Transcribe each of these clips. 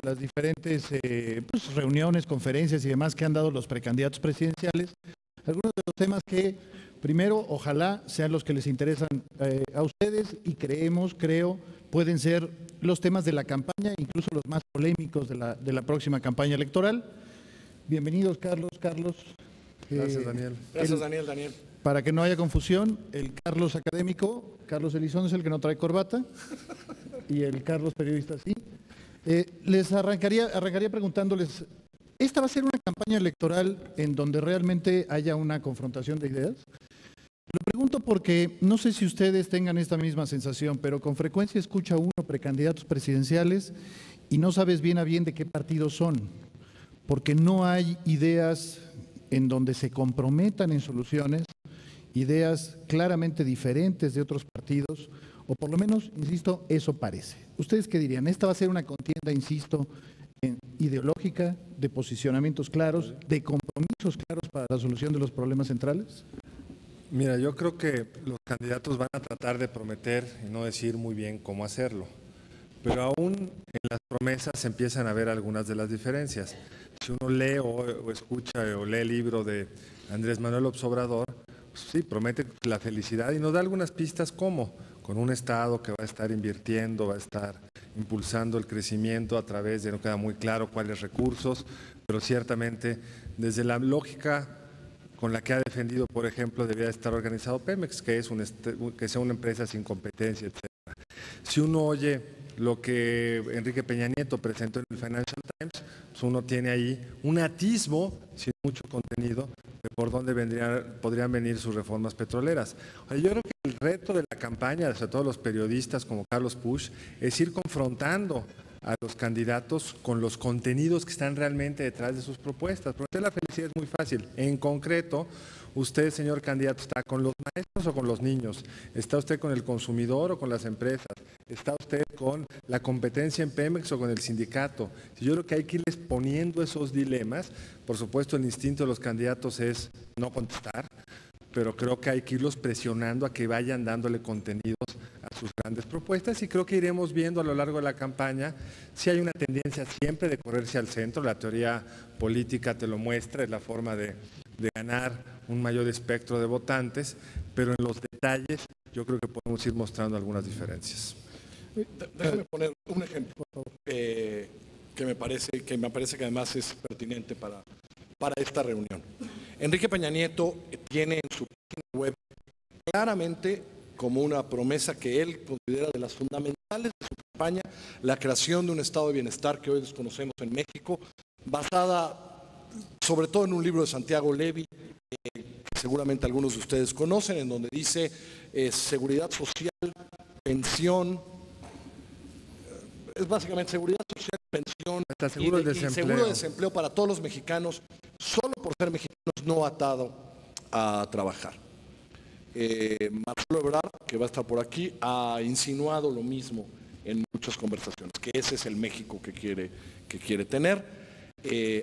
las diferentes pues, reuniones, conferencias y demás que han dado los precandidatos presidenciales, algunos de los temas que primero ojalá sean los que les interesan a ustedes y creo, pueden ser los temas de la campaña, incluso los más polémicos de la próxima campaña electoral. Bienvenidos, Carlos. Gracias, Daniel. Gracias, Daniel. Para que no haya confusión, el Carlos académico, Carlos Elizondo es el que no trae corbata y el Carlos periodista sí. Les arrancaría preguntándoles, ¿esta va a ser una campaña electoral en donde realmente haya una confrontación de ideas? Lo pregunto porque no sé si ustedes tengan esta misma sensación, pero con frecuencia escucha uno precandidatos presidenciales y no sabes bien a bien de qué partido son, porque no hay ideas en donde se comprometan en soluciones, ideas claramente diferentes de otros partidos, o por lo menos, insisto, eso parece. ¿Ustedes qué dirían? ¿Esta va a ser una contienda, insisto, ideológica, de posicionamientos claros, de compromisos claros para la solución de los problemas centrales? Mira, yo creo que los candidatos van a tratar de prometer y no decir muy bien cómo hacerlo, pero aún en las promesas empiezan a ver algunas de las diferencias. Si uno lee o escucha o lee el libro de Andrés Manuel López Obrador, pues sí, promete la felicidad y nos da algunas pistas cómo, con un Estado que va a estar invirtiendo, va a estar impulsando el crecimiento a través de, no queda muy claro cuáles recursos, pero ciertamente desde la lógica con la que ha defendido, por ejemplo, debería estar organizado Pemex, que sea una empresa sin competencia, etc. Si uno oye lo que Enrique Peña Nieto presentó en el Financial Times, pues uno tiene ahí un atisbo, sin mucho contenido, de por dónde podrían venir sus reformas petroleras. Yo creo que el reto de la campaña, sobre todo los periodistas como Carlos Puch, es ir confrontando a los candidatos con los contenidos que están realmente detrás de sus propuestas. Prometer la felicidad es muy fácil. En concreto, usted, señor candidato, ¿está con los maestros o con los niños? ¿Está usted con el consumidor o con las empresas? ¿Está usted con la competencia en Pemex o con el sindicato? Yo creo que hay que irles poniendo esos dilemas. Por supuesto, el instinto de los candidatos es no contestar, pero creo que hay que irlos presionando a que vayan dándole contenidos a sus grandes propuestas y creo que iremos viendo a lo largo de la campaña si hay una tendencia siempre de correrse al centro. La teoría política te lo muestra, es la forma de ganar un mayor espectro de votantes, pero en los detalles yo creo que podemos ir mostrando algunas diferencias. Déjame poner un ejemplo, por favor, que me parece que además es pertinente para esta reunión. Enrique Peña Nieto tiene en su página web claramente como una promesa que él considera de las fundamentales de su campaña, la creación de un estado de bienestar que hoy desconocemos en México, basada sobre todo en un libro de Santiago Levy, que seguramente algunos de ustedes conocen, en donde dice seguridad social, pensión, es básicamente seguridad social, pensión y seguro de desempleo para todos los mexicanos, solo por ser mexicanos no atado a trabajar. Marcelo Ebrard, que va a estar por aquí, ha insinuado lo mismo en muchas conversaciones, que ese es el México que quiere tener.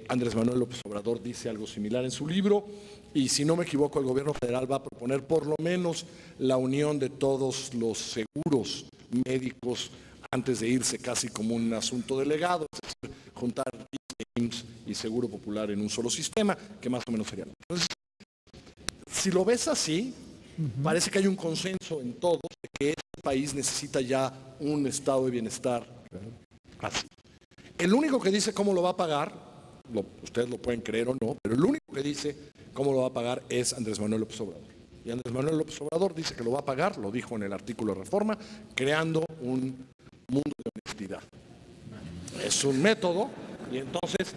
Andrés Manuel López Obrador dice algo similar en su libro, y si no me equivoco, el gobierno federal va a proponer por lo menos la unión de todos los seguros médicos antes de irse casi como un asunto delegado, es decir, juntar IMSS y Seguro Popular en un solo sistema, que más o menos sería. Entonces, si lo ves así, parece que hay un consenso en todos de que este país necesita ya un estado de bienestar así. El único que dice cómo lo va a pagar, ustedes lo pueden creer o no, pero el único que dice cómo lo va a pagar es Andrés Manuel López Obrador. Y Andrés Manuel López Obrador dice que lo va a pagar, lo dijo en el artículo de Reforma, creando un mundo de honestidad. Es un método y entonces,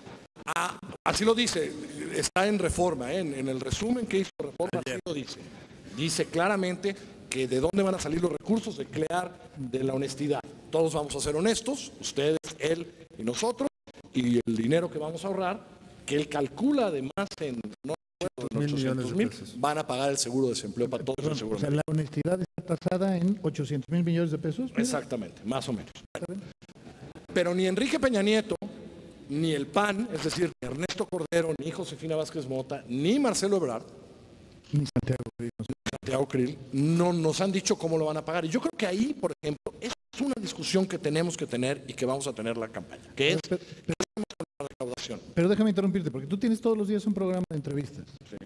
así lo dice, está en Reforma, en el resumen que hizo Reforma, así lo dice. Dice claramente que de dónde van a salir los recursos de crear de la honestidad. Todos vamos a ser honestos, ustedes, él y nosotros, y el dinero que vamos a ahorrar, que él calcula además en 800,000, van a pagar el seguro de desempleo para todos. El seguro. O sea, la honestidad está tasada en 800,000 millones de pesos. ¿Mira? Exactamente, más o menos. Pero ni Enrique Peña Nieto, ni el PAN, es decir, ni Ernesto Cordero, ni Josefina Vázquez Mota, ni Marcelo Ebrard, ni Santiago Krill, no nos han dicho cómo lo van a pagar. Y yo creo que ahí, por ejemplo, es es una discusión que tenemos que tener y que vamos a tener la campaña, que es la recaudación. Pero déjame interrumpirte, porque tú tienes todos los días un programa de entrevistas. Sí.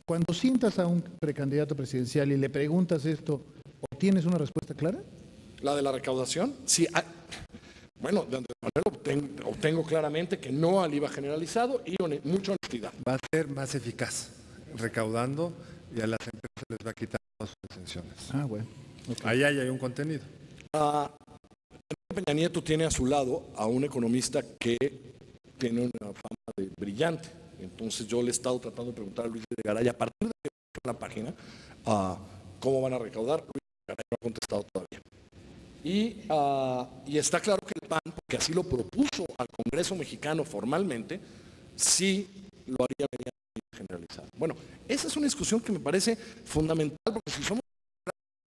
Cuando sientas a un precandidato presidencial y le preguntas esto, ¿obtienes una respuesta clara? ¿La de la recaudación? Sí. Bueno, de Andrés Manuel obtengo claramente que no al IVA generalizado y mucha honestidad. Va a ser más eficaz recaudando y a las empresas les va a quitar todas sus exenciones. Ah, bueno. Okay. Ahí hay un contenido. Peña Nieto tiene a su lado a un economista que tiene una fama de brillante. Entonces yo le he estado tratando de preguntar a Luis Videgaray a partir de la página cómo van a recaudar. Luis Videgaray no ha contestado todavía. Y está claro que el PAN, porque así lo propuso al Congreso mexicano formalmente, sí lo haría mediante generalizado. Bueno, esa es una discusión que me parece fundamental, porque si somos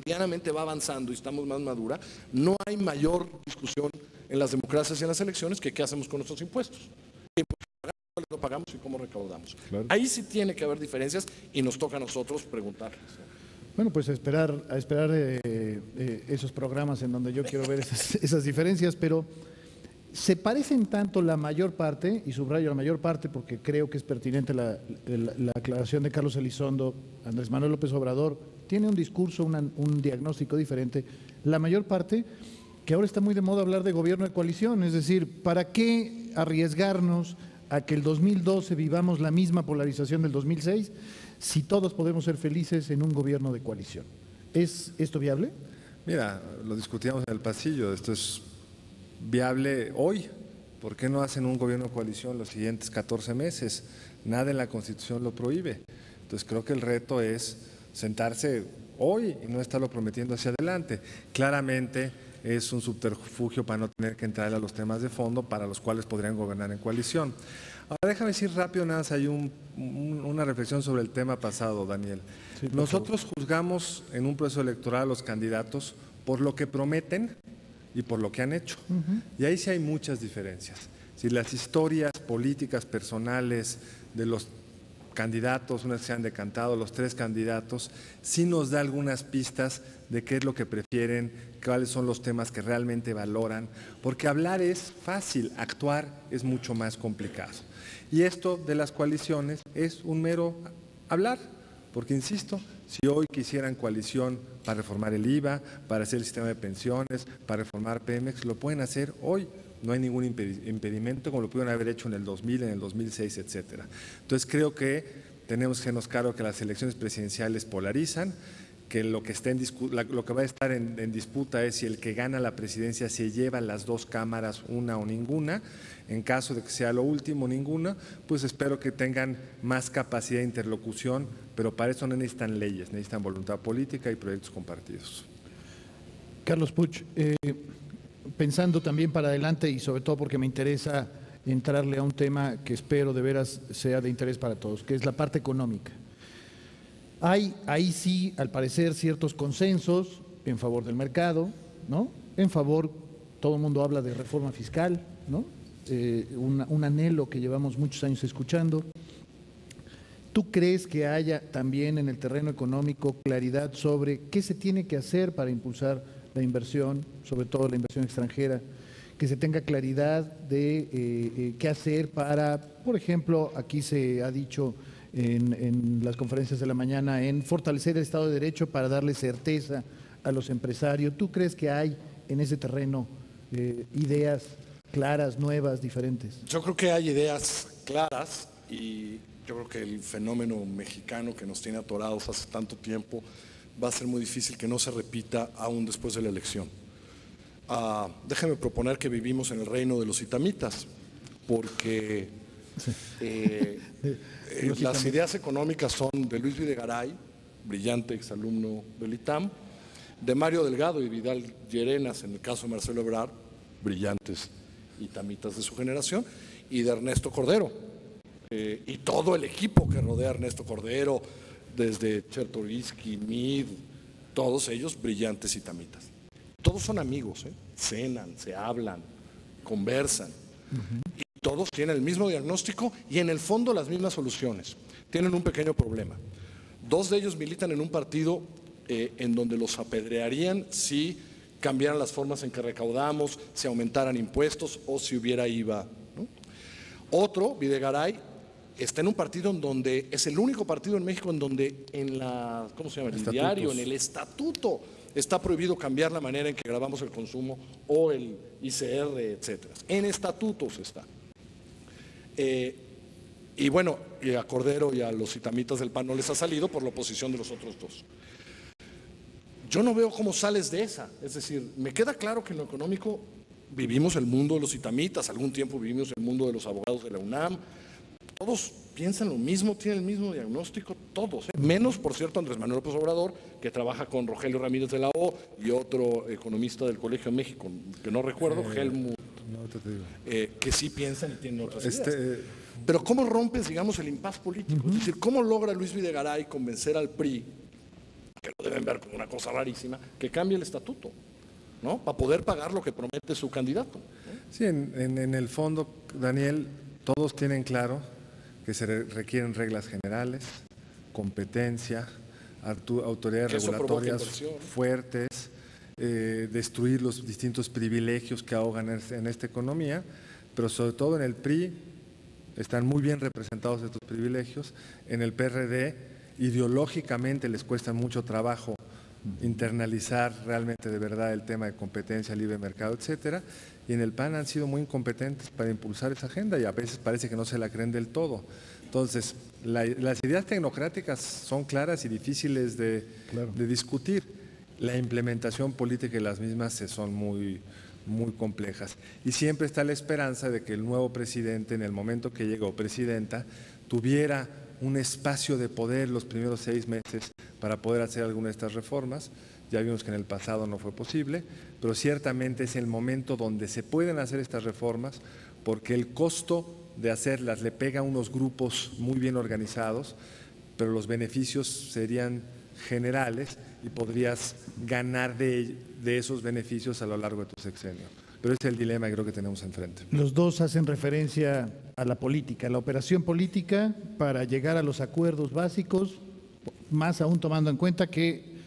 medianamente va avanzando y estamos más madura, no hay mayor discusión en las democracias y en las elecciones que qué hacemos con nuestros impuestos. ¿Qué impuestos lo pagamos y cómo recaudamos? Claro. Ahí sí tiene que haber diferencias y nos toca a nosotros preguntarles. Bueno, pues a esperar esos programas en donde yo quiero ver esas diferencias, pero se parecen tanto la mayor parte, y subrayo la mayor parte porque creo que es pertinente la aclaración de Carlos Elizondo. Andrés Manuel López Obrador tiene un discurso, un diagnóstico diferente. La mayor parte, que ahora está muy de moda hablar de gobierno de coalición, es decir, ¿para qué arriesgarnos a que el 2012 vivamos la misma polarización del 2006 si todos podemos ser felices en un gobierno de coalición? ¿Es esto viable? Mira, lo discutíamos en el pasillo, esto es viable hoy. ¿Por qué no hacen un gobierno de coalición los siguientes 14 meses? Nada en la Constitución lo prohíbe. Entonces creo que el reto es sentarse hoy y no estarlo prometiendo hacia adelante. Claramente es un subterfugio para no tener que entrar a los temas de fondo para los cuales podrían gobernar en coalición. Ahora déjame decir rápido, nada más hay una reflexión sobre el tema pasado, Daniel. Sí, nosotros juzgamos en un proceso electoral a los candidatos por lo que prometen y por lo que han hecho. Y ahí sí hay muchas diferencias. Si las historias políticas personales de los candidatos, unas se han decantado, los tres candidatos, sí nos da algunas pistas de qué es lo que prefieren, cuáles son los temas que realmente valoran, porque hablar es fácil, actuar es mucho más complicado. Y esto de las coaliciones es un mero hablar, porque insisto, si hoy quisieran coalición para reformar el IVA, para hacer el sistema de pensiones, para reformar Pemex, lo pueden hacer hoy. No hay ningún impedimento como lo pudieron haber hecho en el 2000, en el 2006, etcétera. Entonces creo que tenemos que hacernos cargo que las elecciones presidenciales polarizan, que lo que va a estar en disputa es si el que gana la presidencia se lleva las dos cámaras, una o ninguna. En caso de que sea lo último, ninguna, pues espero que tengan más capacidad de interlocución, pero para eso no necesitan leyes, necesitan voluntad política y proyectos compartidos. Carlos Puig, pensando también para adelante y sobre todo porque me interesa entrarle a un tema que espero de veras sea de interés para todos, que es la parte económica. Hay ahí sí, al parecer, ciertos consensos en favor del mercado, ¿no? En favor, todo el mundo habla de reforma fiscal, ¿no? Un anhelo que llevamos muchos años escuchando. ¿Tú crees que haya también en el terreno económico claridad sobre qué se tiene que hacer para impulsar la inversión, sobre todo la inversión extranjera, que se tenga claridad de qué hacer para, por ejemplo, aquí se ha dicho en las conferencias de la mañana, en fortalecer el Estado de Derecho para darle certeza a los empresarios? ¿Tú crees que hay en ese terreno ideas claras, nuevas, diferentes? Yo creo que hay ideas claras y yo creo que el fenómeno mexicano que nos tiene atorados hace tanto tiempo va a ser muy difícil que no se repita aún después de la elección. Déjeme proponer que vivimos en el reino de los itamitas, porque las ideas económicas son de Luis Videgaray, brillante exalumno del ITAM, de Mario Delgado y Vidal Llerenas, en el caso de Marcelo Ebrard, brillantes itamitas de su generación, y de Ernesto Cordero, y todo el equipo que rodea a Ernesto Cordero, desde Chertorivsky, Meade, todos ellos brillantes itamitas. Todos son amigos, cenan, se hablan, conversan, y todos tienen el mismo diagnóstico y en el fondo las mismas soluciones. Tienen un pequeño problema. Dos de ellos militan en un partido en donde los apedrearían si cambiaran las formas en que recaudamos, si aumentaran impuestos o si hubiera IVA, ¿no? Otro, Videgaray, está en un partido en donde es el único partido en México en donde en la, ¿cómo se llama? El diario, en el estatuto, está prohibido cambiar la manera en que grabamos el consumo o el ICR, etcétera. En estatutos está. Y bueno, y a Cordero y a los itamitas del PAN no les ha salido por la oposición de los otros dos. Yo no veo cómo sales de esa. Es decir, me queda claro que en lo económico vivimos el mundo de los itamitas, algún tiempo vivimos el mundo de los abogados de la UNAM. Todos piensan lo mismo, tienen el mismo diagnóstico, todos. Menos, por cierto, Andrés Manuel López Obrador, que trabaja con Rogelio Ramírez de la O y otro economista del Colegio de México, que no recuerdo, Helmut, que sí piensan y tienen otras ideas. Pero ¿cómo rompes, digamos, el impas político? Es decir, ¿cómo logra Luis Videgaray convencer al PRI, que lo deben ver como una cosa rarísima, que cambie el estatuto, ¿no? Para poder pagar lo que promete su candidato, ¿no? Sí, en el fondo, Daniel, todos tienen claro que se requieren reglas generales, competencia, autoridades regulatorias fuertes, destruir los distintos privilegios que ahogan en esta economía, pero sobre todo en el PRI están muy bien representados estos privilegios. En el PRD ideológicamente les cuesta mucho trabajo internalizar realmente de verdad el tema de competencia, libre mercado, etcétera, y en el PAN han sido muy incompetentes para impulsar esa agenda y a veces parece que no se la creen del todo. Entonces, las ideas tecnocráticas son claras y difíciles de discutir. La implementación política de las mismas son muy complejas. Y siempre está la esperanza de que el nuevo presidente, en el momento que llegue, o presidenta, tuviera un espacio de poder los primeros 6 meses para poder hacer alguna de estas reformas. Ya vimos que en el pasado no fue posible, pero ciertamente es el momento donde se pueden hacer estas reformas, porque el costo de hacerlas le pega a unos grupos muy bien organizados, pero los beneficios serían generales y podrías ganar de esos beneficios a lo largo de tu sexenio. Pero ese es el dilema que creo que tenemos enfrente. Los dos hacen referencia a la política, la operación política para llegar a los acuerdos básicos, más aún tomando en cuenta que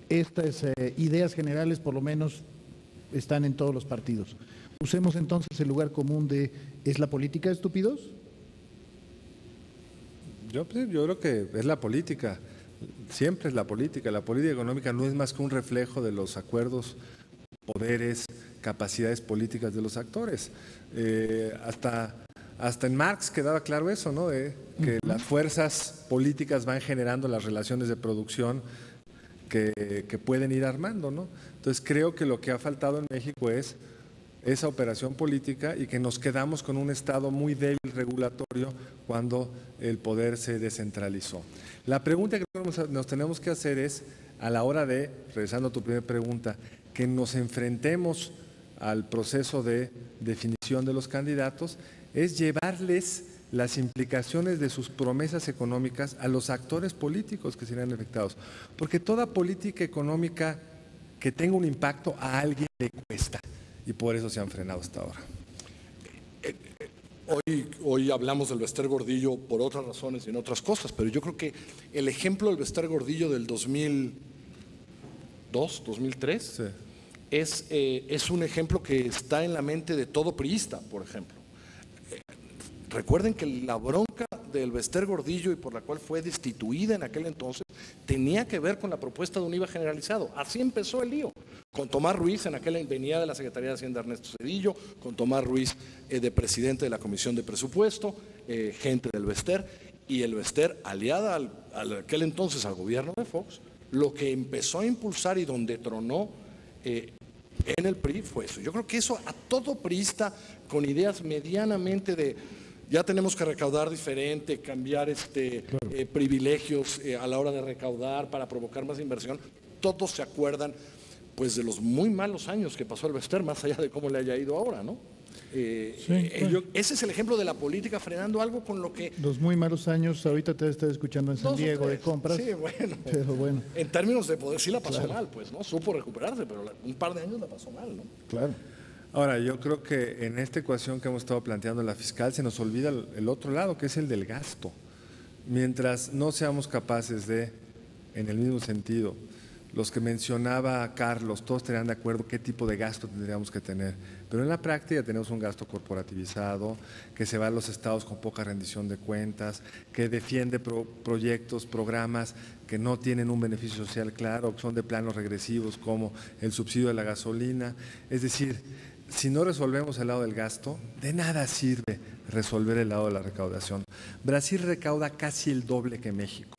estas ideas generales por lo menos están en todos los partidos. Usemos entonces el lugar común de ¿es la política estúpidos? Yo creo que es la política, siempre es la política. La política económica no es más que un reflejo de los acuerdos, poderes, capacidades políticas de los actores. Hasta en Marx quedaba claro eso, ¿no? Que las fuerzas políticas van generando las relaciones de producción que pueden ir armando, ¿no? Entonces creo que lo que ha faltado en México es esa operación política y que nos quedamos con un Estado muy débil regulatorio cuando el poder se descentralizó. La pregunta que nos tenemos que hacer es, a la hora de, regresando a tu primera pregunta, que nos enfrentemos al proceso de definición de los candidatos, es llevarles las implicaciones de sus promesas económicas a los actores políticos que serán afectados. Porque toda política económica que tenga un impacto a alguien le cuesta y por eso se han frenado hasta ahora. Hoy hablamos del Bester Gordillo por otras razones y en otras cosas, pero yo creo que el ejemplo del Bester Gordillo del 2002, 2003, sí, es un ejemplo que está en la mente de todo priista, por ejemplo. Recuerden que la bronca del Bester Gordillo y por la cual fue destituida en aquel entonces tenía que ver con la propuesta de un IVA generalizado. Así empezó el lío. Con Tomás Ruiz, venía de la Secretaría de Hacienda Ernesto Zedillo, con Tomás Ruiz de presidente de la Comisión de Presupuesto, gente del Bester, y el Bester, aliada aquel entonces al gobierno de Fox, lo que empezó a impulsar y donde tronó en el PRI fue eso. Yo creo que eso a todo priista con ideas medianamente de ya tenemos que recaudar diferente, cambiar privilegios a la hora de recaudar para provocar más inversión, todos se acuerdan pues de los muy malos años que pasó el Bester, más allá de cómo le haya ido ahora, ¿no? Ese es el ejemplo de la política frenando algo con lo que... Los muy malos años, ahorita te estás escuchando en San Diego de compras. Sí, bueno. Pero bueno. En términos de poder, sí la pasó mal, pues, ¿no? Supo recuperarse, pero un par de años la pasó mal, ¿no? Claro. Ahora, yo creo que en esta ecuación que hemos estado planteando la fiscal se nos olvida el otro lado, que es el del gasto. Mientras no seamos capaces de, en el mismo sentido, los que mencionaba Carlos, todos estarían de acuerdo qué tipo de gasto tendríamos que tener. Pero en la práctica tenemos un gasto corporativizado, que se va a los estados con poca rendición de cuentas, que defiende proyectos, programas que no tienen un beneficio social claro, que son de planos regresivos como el subsidio de la gasolina. Es decir, si no resolvemos el lado del gasto, de nada sirve resolver el lado de la recaudación. Brasil recauda casi el doble que México.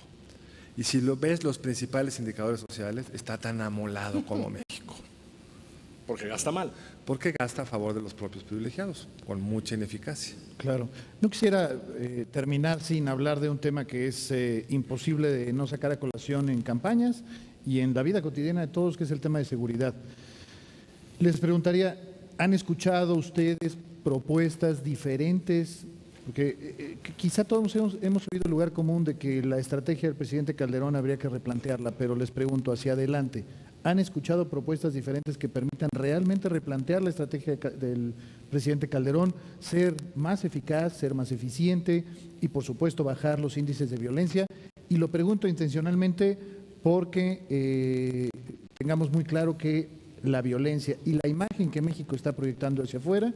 Y si lo ves, los principales indicadores sociales, está tan amolado como México. Porque gasta mal. Porque gasta a favor de los propios privilegiados, con mucha ineficacia. Claro. No quisiera terminar sin hablar de un tema que es imposible de no sacar a colación en campañas y en la vida cotidiana de todos, que es el tema de seguridad. Les preguntaría, ¿han escuchado ustedes propuestas diferentes? Porque quizá todos hemos oído el lugar común de que la estrategia del presidente Calderón habría que replantearla, pero les pregunto hacia adelante, ¿han escuchado propuestas diferentes que permitan realmente replantear la estrategia del presidente Calderón, ser más eficaz, ser más eficiente y por supuesto bajar los índices de violencia? Y lo pregunto intencionalmente porque tengamos muy claro que la violencia y la imagen que México está proyectando hacia afuera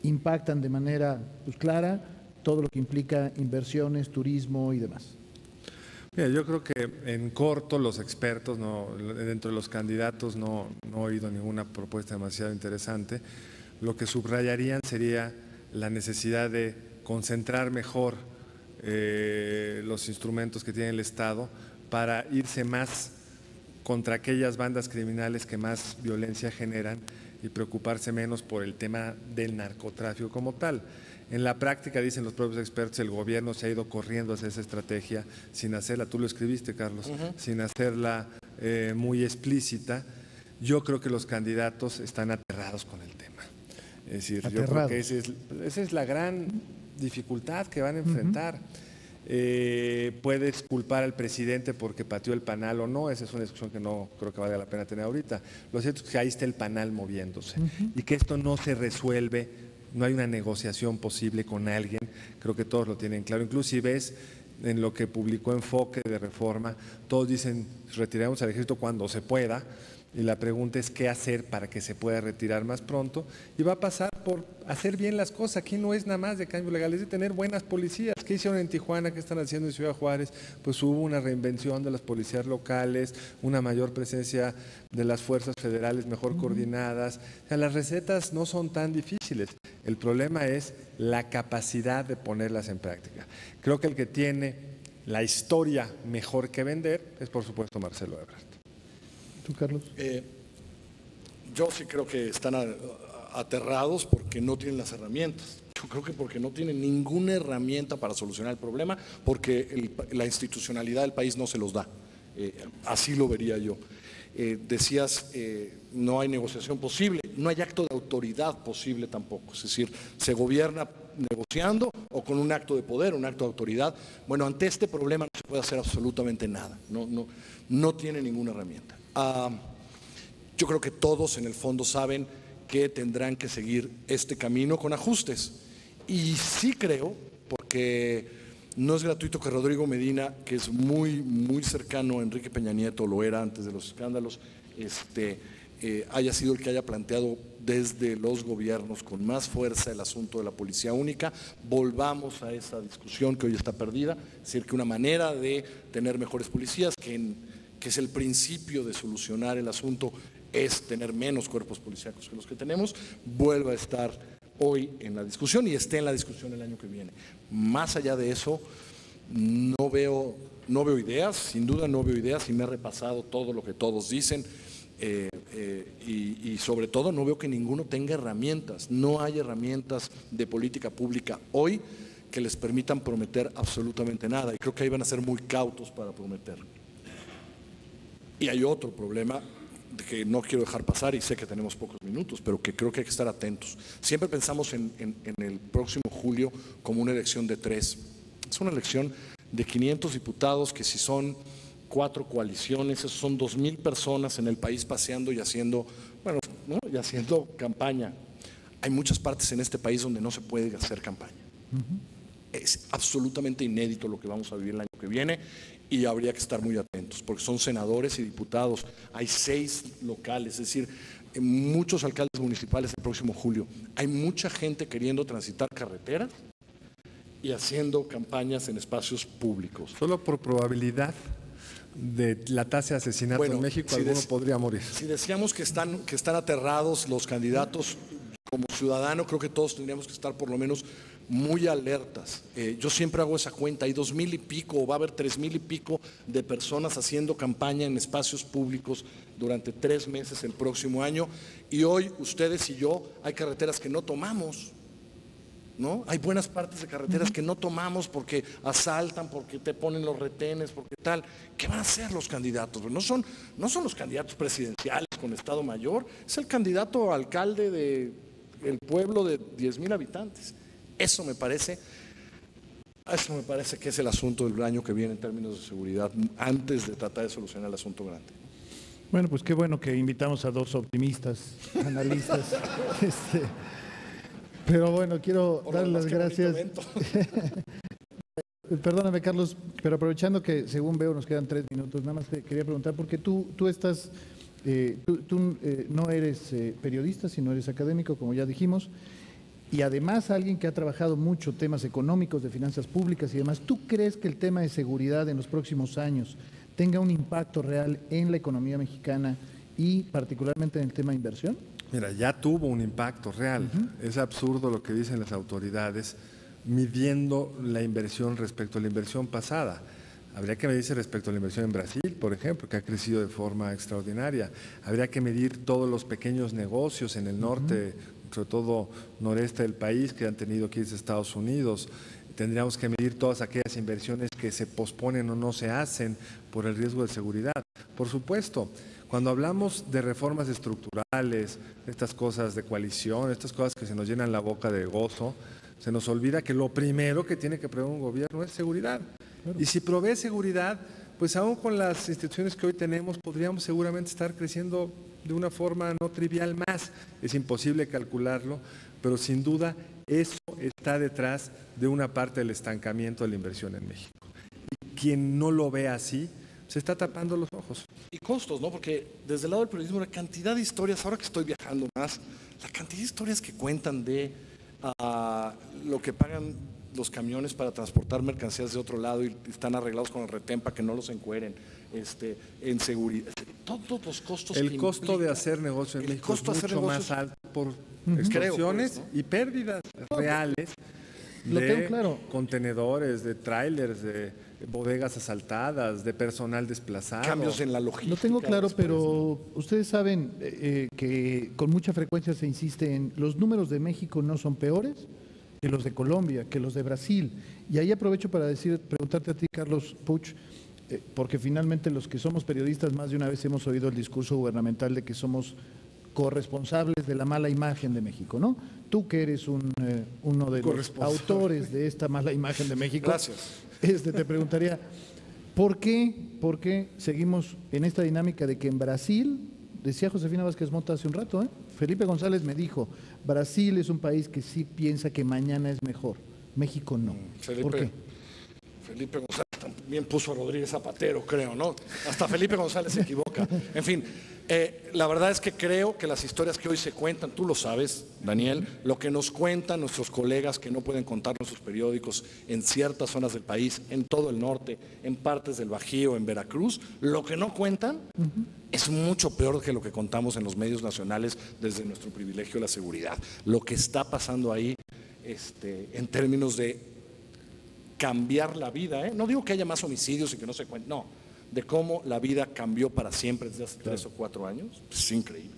impactan de manera clara todo lo que implica inversiones, turismo y demás. Mira, yo creo que en corto los expertos, dentro de los candidatos no he oído ninguna propuesta demasiado interesante. Lo que subrayarían sería la necesidad de concentrar mejor los instrumentos que tiene el Estado para irse más contra aquellas bandas criminales que más violencia generan y preocuparse menos por el tema del narcotráfico como tal. En la práctica, dicen los propios expertos, el gobierno se ha ido corriendo hacia esa estrategia sin hacerla, tú lo escribiste, Carlos, sin hacerla muy explícita. Yo creo que los candidatos están aterrados con el tema. Es decir, yo creo que esa es la gran dificultad que van a enfrentar. Puedes culpar al presidente porque pateó el panal o no, esa es una discusión que no creo que valga la pena tener ahorita. Lo cierto es que ahí está el panal moviéndose y que esto no se resuelve. No hay una negociación posible con alguien, creo que todos lo tienen claro. Inclusive ves en lo que publicó Enfoque de Reforma, todos dicen retiremos al ejército cuando se pueda y la pregunta es qué hacer para que se pueda retirar más pronto y va a pasar por hacer bien las cosas. Aquí no es nada más de cambio legal, es de tener buenas policías. ¿Qué hicieron en Tijuana? ¿Qué están haciendo en Ciudad Juárez? Pues hubo una reinvención de las policías locales, una mayor presencia de las fuerzas federales mejor coordinadas. O sea, las recetas no son tan difíciles. El problema es la capacidad de ponerlas en práctica. Creo que el que tiene la historia mejor que vender es, por supuesto, Marcelo Ebrard. ¿Tú, Carlos? Yo sí creo que están aterrados porque no tienen las herramientas. Yo creo que porque no tienen ninguna herramienta para solucionar el problema, porque la institucionalidad del país no se los da. Así lo vería yo. Decías, no hay negociación posible, no hay acto de autoridad posible tampoco. Es decir, se gobierna negociando o con un acto de poder, un acto de autoridad. Bueno, ante este problema no se puede hacer absolutamente nada. No tiene ninguna herramienta. Yo creo que todos en el fondo saben que tendrán que seguir este camino con ajustes. Y sí creo, porque no es gratuito que Rodrigo Medina, que es muy cercano a Enrique Peña Nieto, lo era antes de los escándalos, haya sido el que haya planteado desde los gobiernos con más fuerza el asunto de la policía única. Volvamos a esa discusión que hoy está perdida, es decir, que una manera de tener mejores policías, que es el principio de solucionar el asunto, es tener menos cuerpos policíacos que los que tenemos, vuelva a estar hoy en la discusión y esté en la discusión el año que viene. Más allá de eso, no veo ideas, sin duda no veo ideas, y me he repasado todo lo que todos dicen, y sobre todo no veo que ninguno tenga herramientas. No hay herramientas de política pública hoy que les permitan prometer absolutamente nada, y creo que ahí van a ser muy cautos para prometer. Y hay otro problema que no quiero dejar pasar, y sé que tenemos pocos minutos, pero que creo que hay que estar atentos. Siempre pensamos en el próximo julio como una elección de 3. Es una elección de 500 diputados que si son 4 coaliciones, esos son 2,000 personas en el país paseando y haciendo, y haciendo campaña. Hay muchas partes en este país donde no se puede hacer campaña. Es absolutamente inédito lo que vamos a vivir el año que viene, y habría que estar muy atentos, porque son senadores y diputados, hay 6 locales, es decir, muchos alcaldes municipales el próximo julio. Hay mucha gente queriendo transitar carreteras y haciendo campañas en espacios públicos. Solo por probabilidad de la tasa de asesinato en México, alguno podría morir. Si decíamos que están aterrados los candidatos, como ciudadano creo que todos tendríamos que estar por lo menos muy alertas. Yo siempre hago esa cuenta, hay 2,000 y pico, o va a haber 3,000 y pico de personas haciendo campaña en espacios públicos durante 3 meses el próximo año, y hoy ustedes y yo hay carreteras que no tomamos, ¿no? Hay buenas partes de carreteras que no tomamos porque asaltan, porque te ponen los retenes, porque tal. ¿Qué van a hacer los candidatos? No son los candidatos presidenciales con Estado Mayor, es el candidato a alcalde del pueblo de 10,000 habitantes. Eso me parece que es el asunto del año que viene en términos de seguridad, antes de tratar de solucionar el asunto grande. Bueno, pues qué bueno que invitamos a 2 optimistas, analistas. Pero bueno, quiero dar las gracias. Perdóname, Carlos, pero aprovechando que según veo nos quedan 3 minutos, nada más te quería preguntar, porque tú no eres periodista, sino eres académico, como ya dijimos, y además alguien que ha trabajado mucho temas económicos, de finanzas públicas y demás. ¿Tú crees que el tema de seguridad en los próximos años tenga un impacto real en la economía mexicana y particularmente en el tema de inversión? Mira, ya tuvo un impacto real. Es absurdo lo que dicen las autoridades midiendo la inversión respecto a la inversión pasada. Habría que medirse respecto a la inversión en Brasil, por ejemplo, que ha crecido de forma extraordinaria. Habría que medir todos los pequeños negocios en el norte, sobre todo noreste del país, que han tenido que irse a Estados Unidos. Tendríamos que medir todas aquellas inversiones que se posponen o no se hacen por el riesgo de seguridad. Por supuesto, cuando hablamos de reformas estructurales, estas cosas de coalición, estas cosas que se nos llenan la boca de gozo, se nos olvida que lo primero que tiene que proveer un gobierno es seguridad. Claro. Y si provee seguridad, pues aún con las instituciones que hoy tenemos, podríamos seguramente estar creciendo de una forma no trivial más. Es imposible calcularlo, pero sin duda eso está detrás de una parte del estancamiento de la inversión en México. Y quien no lo ve así, se está tapando los ojos. Y costos, ¿no? Porque desde el lado del periodismo, la cantidad de historias, ahora que estoy viajando más, la cantidad de historias que cuentan de lo que pagan los camiones para transportar mercancías de otro lado y están arreglados con el retén para que no los encueren, en seguridad, todos los costos. El costo de hacer negocio en México es mucho más alto por extorsiones, ¿no? Y pérdidas reales de contenedores, de trailers, de bodegas asaltadas, de personal desplazado. Cambios en la logística. Lo tengo claro, pero ustedes saben que con mucha frecuencia se insiste en los números de México no son peores que los de Colombia, que los de Brasil. Y ahí aprovecho para preguntarte a ti, Carlos Puch, porque finalmente los que somos periodistas más de una vez hemos oído el discurso gubernamental de que somos corresponsables de la mala imagen de México, ¿no? Tú que eres uno de los autores de esta mala imagen de México. Gracias. Te preguntaría, ¿por qué seguimos en esta dinámica de que en Brasil, decía Josefina Vázquez Mota hace un rato, Felipe González me dijo, Brasil es un país que sí piensa que mañana es mejor, México no? ¿Por qué? Felipe González también puso a Rodríguez Zapatero, creo, ¿no? Hasta Felipe González se equivoca. En fin, la verdad es que creo que las historias que hoy se cuentan, tú lo sabes, Daniel, lo que nos cuentan nuestros colegas que no pueden contar nuestros periódicos en ciertas zonas del país, en todo el norte, en partes del Bajío, en Veracruz, lo que no cuentan es mucho peor que lo que contamos en los medios nacionales desde nuestro privilegio de la seguridad. Lo que está pasando ahí, en términos de cambiar la vida, no digo que haya más homicidios y que no se cuenten, no, de cómo la vida cambió para siempre desde hace 3 o 4 años, es increíble.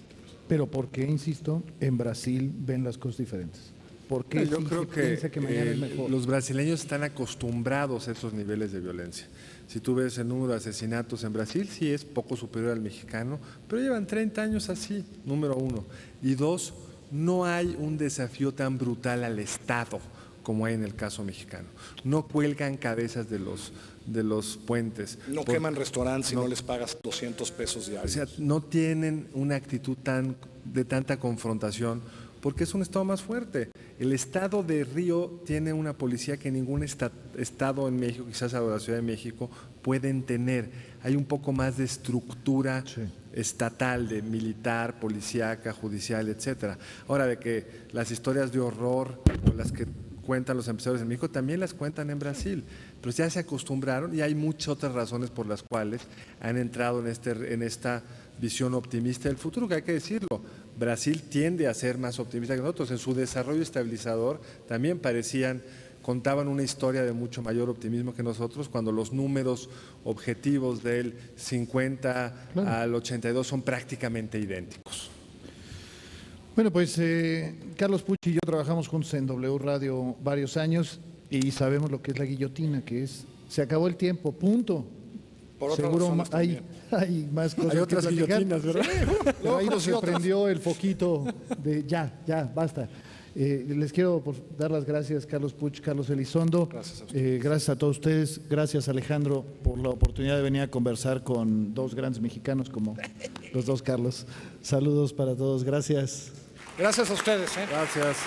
Pero ¿por qué, insisto, en Brasil ven las cosas diferentes? ¿Por qué yo creo que mañana es mejor? Los brasileños están acostumbrados a esos niveles de violencia. Si tú ves el número de asesinatos en Brasil, sí es poco superior al mexicano, pero llevan 30 años así, número 1. Y 2, no hay un desafío tan brutal al Estado como hay en el caso mexicano. No cuelgan cabezas de los puentes. No queman restaurantes y no les pagas 200 pesos diarios. O sea, no tienen una actitud de tanta confrontación porque es un Estado más fuerte. El estado de Río tiene una policía que ningún estado en México, quizás la Ciudad de México, pueden tener. Hay un poco más de estructura estatal, de militar, policíaca, judicial, etcétera. Ahora, de que las historias de horror o las que cuentan los empresarios en México también las cuentan en Brasil, pero ya se acostumbraron y hay muchas otras razones por las cuales han entrado en esta visión optimista del futuro, que hay que decirlo. Brasil tiende a ser más optimista que nosotros. En su desarrollo estabilizador también contaban una historia de mucho mayor optimismo que nosotros, cuando los números objetivos del 50 al 82 son prácticamente idénticos. Bueno, pues Carlos Puch y yo trabajamos juntos en W Radio varios años y sabemos lo que es la guillotina, que es, se acabó el tiempo, punto. Seguro hay más cosas. Hay otras guillotinas, ¿verdad? Sí. Pero ahí nos prendió el foquito de ya, basta. Les quiero dar las gracias, Carlos Puch, Carlos Elizondo. Gracias a todos ustedes. Gracias, Alejandro, por la oportunidad de venir a conversar con dos grandes mexicanos como los dos Carlos. Saludos para todos. Gracias. Gracias a ustedes. Gracias.